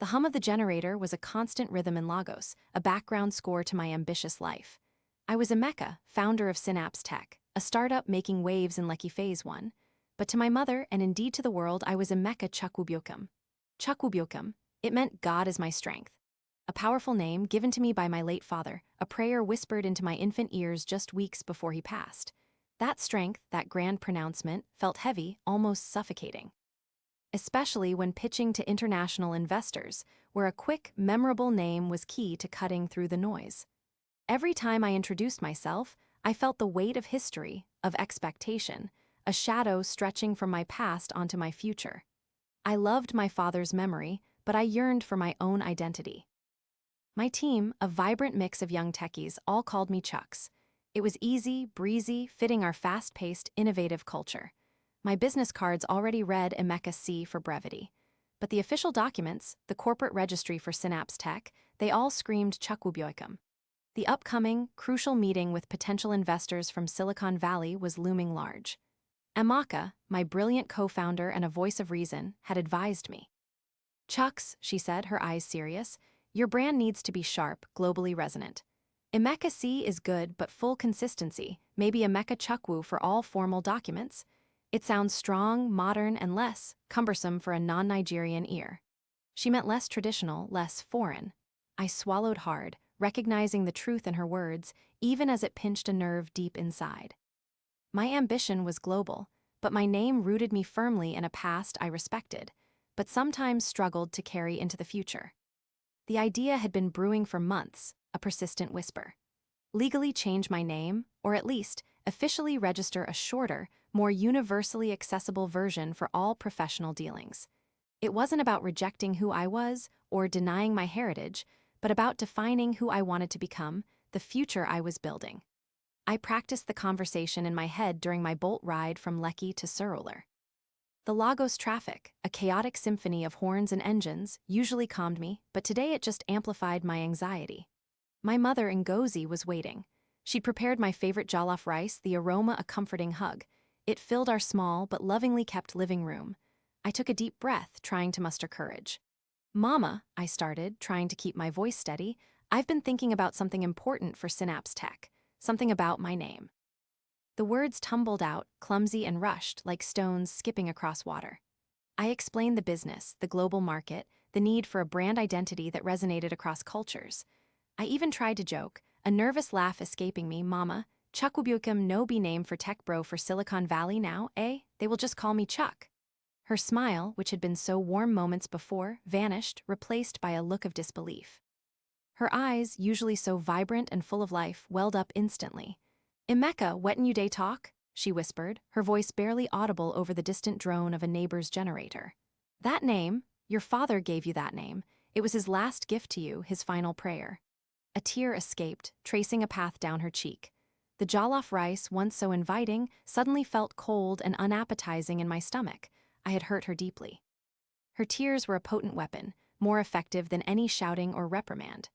The hum of the generator was a constant rhythm in Lagos, a background score to my ambitious life. I was Emeka, founder of Synapse Tech, a startup making waves in Lekki Phase 1. But to my mother, and indeed to the world, I was Emeka Chukwubuikom. Chukwubuikom, it meant God is my strength. A powerful name given to me by my late father, a prayer whispered into my infant ears just weeks before he passed. That strength, that grand pronouncement, felt heavy, almost suffocating. Especially when pitching to international investors, where a quick, memorable name was key to cutting through the noise. Every time I introduced myself, I felt the weight of history, of expectation, a shadow stretching from my past onto my future. I loved my father's memory, but I yearned for my own identity. My team, a vibrant mix of young techies, all called me Chucks. It was easy, breezy, fitting our fast-paced, innovative culture. My business cards already read Emeka C for brevity. But the official documents, the corporate registry for Synapse Tech, they all screamed Chukwubuikom. The upcoming, crucial meeting with potential investors from Silicon Valley was looming large. Emeka, my brilliant co-founder and a voice of reason, had advised me. "Chucks," she said, her eyes serious, "your brand needs to be sharp, globally resonant. Emeka C is good, but full consistency, maybe Emeka Chukwu for all formal documents. It sounds strong, modern, and less cumbersome for a non-Nigerian ear." She meant less traditional, less foreign. I swallowed hard, recognizing the truth in her words, even as it pinched a nerve deep inside. My ambition was global, but my name rooted me firmly in a past I respected, but sometimes struggled to carry into the future. The idea had been brewing for months, a persistent whisper. Legally change my name, or at least officially register a shorter, more universally accessible version for all professional dealings. It wasn't about rejecting who I was or denying my heritage, but about defining who I wanted to become, the future I was building. I practiced the conversation in my head during my bolt ride from Lekki to Surulere. The Lagos traffic, a chaotic symphony of horns and engines, usually calmed me, but today it just amplified my anxiety. My mother, Ngozi, was waiting. She'd prepared my favorite jollof rice, the aroma a comforting hug. It filled our small but lovingly kept living room. I took a deep breath, trying to muster courage. "Mama," I started, trying to keep my voice steady, "I've been thinking about something important for Synapse Tech, something about my name." The words tumbled out, clumsy and rushed, like stones skipping across water. I explained the business, the global market, the need for a brand identity that resonated across cultures. I even tried to joke, a nervous laugh escaping me, "Mama, Chukwubuikom no be name for tech bro for Silicon Valley now, eh? They will just call me Chuck." Her smile, which had been so warm moments before, vanished, replaced by a look of disbelief. Her eyes, usually so vibrant and full of life, welled up instantly. "Emeka, wetin you dey talk?" she whispered, her voice barely audible over the distant drone of a neighbor's generator. "That name, your father gave you that name. It was his last gift to you, his final prayer." A tear escaped, tracing a path down her cheek. The jollof rice, once so inviting, suddenly felt cold and unappetizing in my stomach. I had hurt her deeply. Her tears were a potent weapon, more effective than any shouting or reprimand.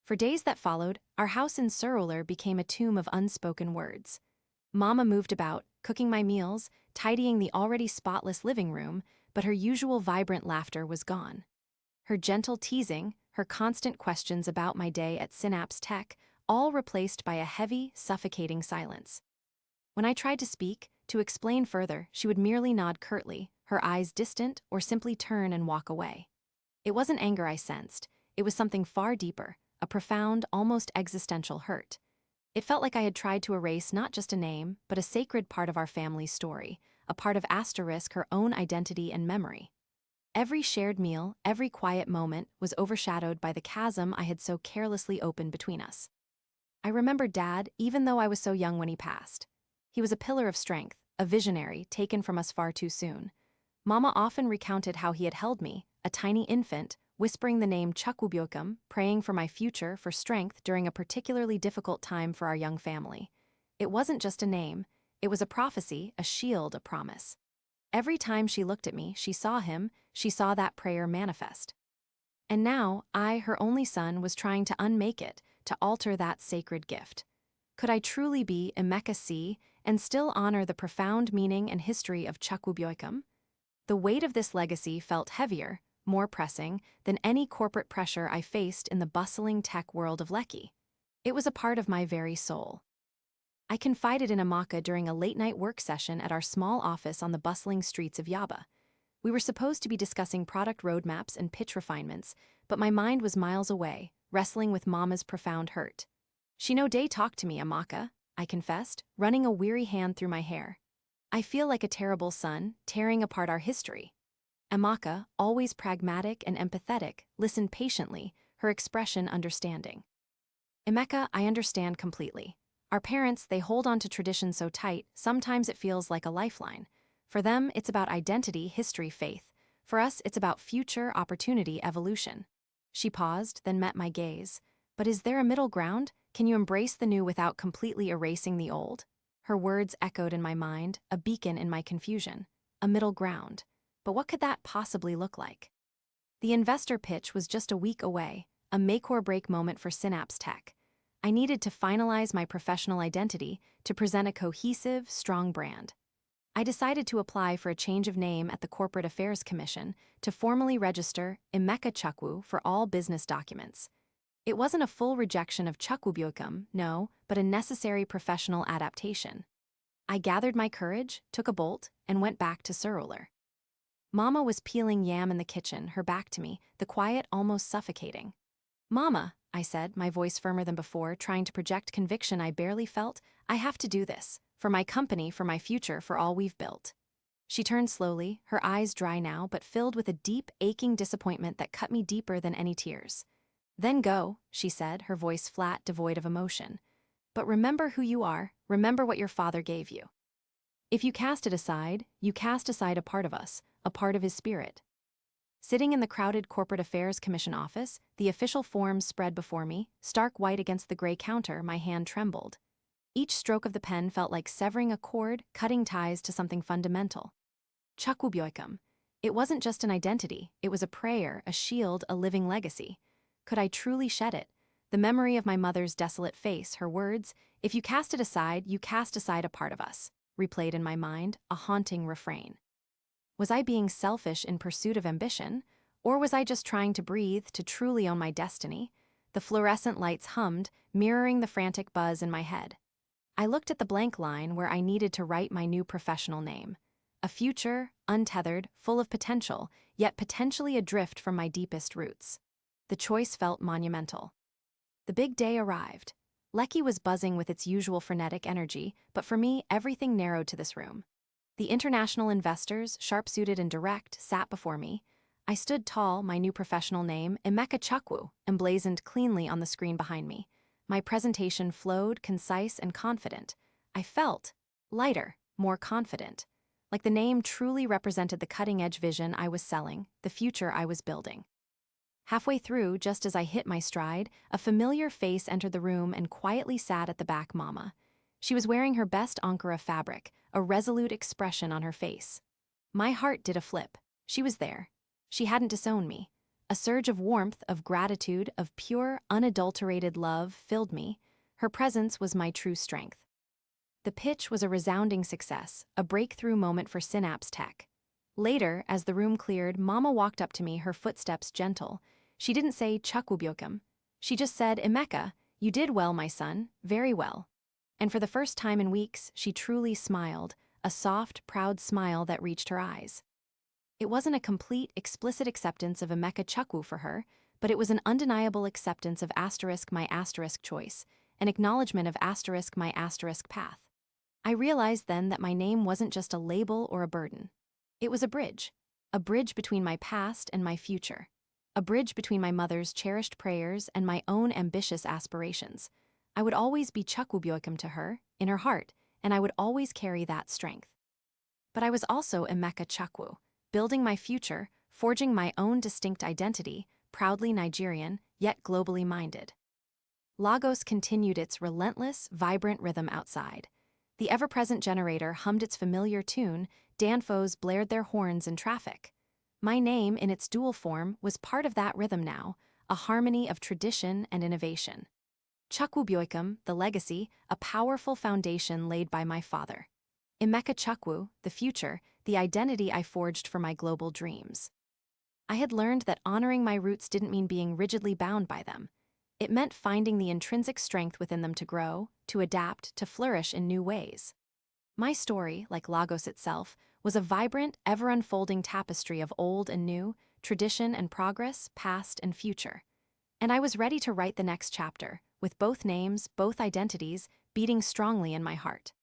For days that followed, our house in Surulere became a tomb of unspoken words. Mama moved about, cooking my meals, tidying the already spotless living room, but her usual vibrant laughter was gone. Her gentle teasing, her constant questions about my day at Synapse Tech, all replaced by a heavy, suffocating silence. When I tried to speak, to explain further, she would merely nod curtly, her eyes distant, or simply turn and walk away. It wasn't anger I sensed, it was something far deeper, a profound, almost existential hurt. It felt like I had tried to erase not just a name, but a sacred part of our family's story, a part of her own identity and memory. Every shared meal, every quiet moment was overshadowed by the chasm I had so carelessly opened between us. I remembered Dad, even though I was so young when he passed. He was a pillar of strength, a visionary taken from us far too soon. Mama often recounted how he had held me, a tiny infant, whispering the name Chukwubuikom, praying for my future, for strength during a particularly difficult time for our young family. It wasn't just a name, it was a prophecy, a shield, a promise. Every time she looked at me, she saw him, she saw that prayer manifest. And now, I, her only son, was trying to unmake it, to alter that sacred gift. Could I truly be Emeka C and still honor the profound meaning and history of Chukwubuikom? The weight of this legacy felt heavier, more pressing, than any corporate pressure I faced in the bustling tech world of Lekki. It was a part of my very soul. I confided in Amaka during a late-night work session at our small office on the bustling streets of Yaba. We were supposed to be discussing product roadmaps and pitch refinements, but my mind was miles away, wrestling with Mama's profound hurt. "She no day talk to me, Amaka," I confessed, running a weary hand through my hair. "I feel like a terrible son, tearing apart our history." Amaka, always pragmatic and empathetic, listened patiently, her expression understanding. "Emeka, I understand completely. Our parents, they hold on to tradition so tight, sometimes it feels like a lifeline. For them, it's about identity, history, faith. For us, it's about future, opportunity, evolution." She paused, then met my gaze. "But is there a middle ground? Can you embrace the new without completely erasing the old?" Her words echoed in my mind, a beacon in my confusion. A middle ground. But what could that possibly look like? The investor pitch was just a week away, a make-or-break moment for Synapse Tech. I needed to finalize my professional identity to present a cohesive, strong brand. I decided to apply for a change of name at the Corporate Affairs Commission to formally register Emeka Chukwu for all business documents. It wasn't a full rejection of Chukwubuikom, no, but a necessary professional adaptation. I gathered my courage, took a bolt, and went back to Surulere. Mama was peeling yam in the kitchen, her back to me, the quiet almost suffocating. "Mama," I said, my voice firmer than before, trying to project conviction I barely felt, "I have to do this. For my company, for my future, for all we've built." She turned slowly, her eyes dry now, but filled with a deep, aching disappointment that cut me deeper than any tears. "Then go," she said, her voice flat, devoid of emotion. "But remember who you are, remember what your father gave you. If you cast it aside, you cast aside a part of us, a part of his spirit." Sitting in the crowded Corporate Affairs Commission office, the official forms spread before me, stark white against the gray counter, my hand trembled. Each stroke of the pen felt like severing a cord, cutting ties to something fundamental. Chukwubuikom. It wasn't just an identity, it was a prayer, a shield, a living legacy. Could I truly shed it? The memory of my mother's desolate face, her words, "If you cast it aside, you cast aside a part of us," replayed in my mind, a haunting refrain. Was I being selfish in pursuit of ambition? Or was I just trying to breathe, to truly own my destiny? The fluorescent lights hummed, mirroring the frantic buzz in my head. I looked at the blank line where I needed to write my new professional name. A future, untethered, full of potential, yet potentially adrift from my deepest roots. The choice felt monumental. The big day arrived. Lekki was buzzing with its usual frenetic energy, but for me, everything narrowed to this room. The international investors, sharp-suited and direct, sat before me. I stood tall, my new professional name, Emeka Chukwu, emblazoned cleanly on the screen behind me. My presentation flowed, concise and confident. I felt lighter, more confident, like the name truly represented the cutting-edge vision I was selling, the future I was building. Halfway through, just as I hit my stride, a familiar face entered the room and quietly sat at the back. Mama. She was wearing her best Ankara fabric, a resolute expression on her face. My heart did a flip. She was there. She hadn't disowned me. A surge of warmth, of gratitude, of pure, unadulterated love filled me. Her presence was my true strength. The pitch was a resounding success, a breakthrough moment for Synapse Tech. Later, as the room cleared, Mama walked up to me, her footsteps gentle. She didn't say Chukwubuikom. She just said, "Emeka, you did well, my son, very well." And for the first time in weeks, she truly smiled, a soft, proud smile that reached her eyes. It wasn't a complete, explicit acceptance of Emeka Chukwu for her, but it was an undeniable acceptance of my choice, an acknowledgement of my path. I realized then that my name wasn't just a label or a burden. It was a bridge between my past and my future, a bridge between my mother's cherished prayers and my own ambitious aspirations. I would always be Chukwubuikom to her, in her heart, and I would always carry that strength. But I was also Emeka Chukwu, building my future, forging my own distinct identity, proudly Nigerian, yet globally minded. Lagos continued its relentless, vibrant rhythm outside. The ever-present generator hummed its familiar tune, danfos blared their horns in traffic. My name, in its dual form, was part of that rhythm now, a harmony of tradition and innovation. Chukwubuikom, the legacy, a powerful foundation laid by my father. Emeka Chukwu, the future, the identity I forged for my global dreams. I had learned that honoring my roots didn't mean being rigidly bound by them. It meant finding the intrinsic strength within them to grow, to adapt, to flourish in new ways. My story, like Lagos itself, was a vibrant, ever-unfolding tapestry of old and new, tradition and progress, past and future. And I was ready to write the next chapter, with both names, both identities, beating strongly in my heart.